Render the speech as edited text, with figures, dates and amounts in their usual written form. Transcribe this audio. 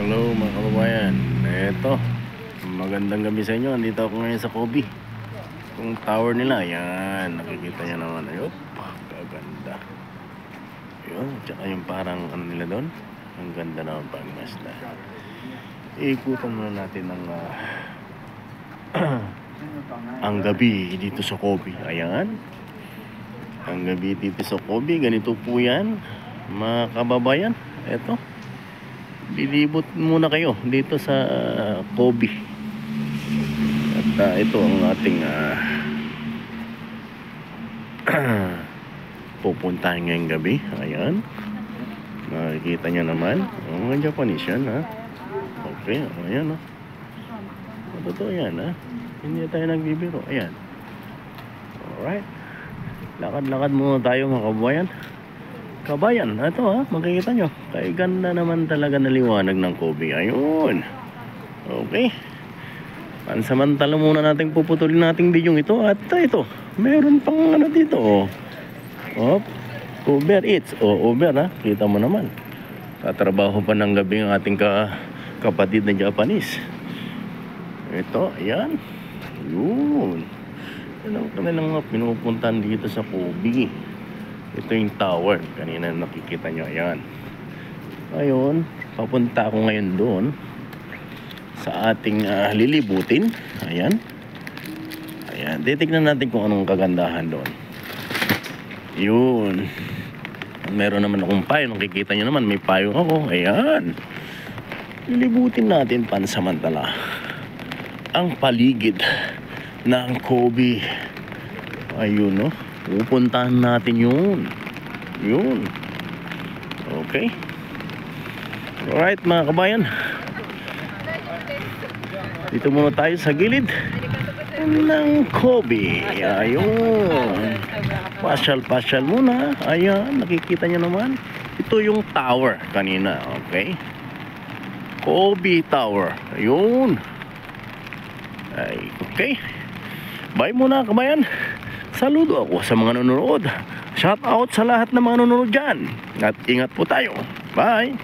Hello mga kababayan. Eto, magandang gabi sa inyo. Andito ako ngayon sa Kobe. Yung tower nila, ayan, nakikita nyo naman. Ayun, kaganda. Ayun, tsaka yung parang ano nila doon. Ang ganda naman pagmasda. Ikutan muna natin ang ang gabi dito sa Kobe. Ayan, ang gabi dito sa Kobe. Ganito po yan mga kababayan. Eto, lilibot muna kayo dito sa Kobe. At ito ang ating pupuntahan ngayong gabi. Ayan, makikita nyo naman. Mga Japanese yan, ha. Okay, ayan, ha. Totoo yan, ha. Hindi tayo nagbibiro. Ayan. Alright, lakad-lakad muna tayo mga kabayan. Kabayan, ito, ha, makikita nyo. Kaya ganda naman talaga na liwanag ng Kobe. Ayun. Okay. Pansamantala muna natin puputulin nating bidyong ito. At ito, meron pang ano dito, oh. Oh, Uber Eats. Oh, Uber, ha. Kita mo naman. Tatrabaho pa ng gabi ang ating kapatid na Japanese. Ito, ayan. Ayun. Yan ang kanilang mga pinupuntahan dito sa Kobe. Ito yung tower. Kanina nakikita nyo. Ayan. Ayun. Papunta ako ngayon doon sa ating lilibutin. Ayan. Ayan. Titignan natin kung anong kagandahan doon. Yun. Meron naman akong payo. Nakikita nyo naman. May payo ako. Ayan. Lilibutin natin pansamantala ang paligid ng Kobe. Ayun, no? Pupuntahan natin yun. Yun. Okay. Alright mga kabayan. Dito muna tayo sa gilid ng Kobe. Ayun. Pasyal-pasyal muna. Ayan. Nakikita nyo naman. Ito yung tower kanina. Okay. Kobe Tower. Ayun. Ay, okay. Bye muna kabayan. Saludo ako sa mga nanonood. Shout out sa lahat ng mga nanonood dyan. At ingat po tayo. Bye.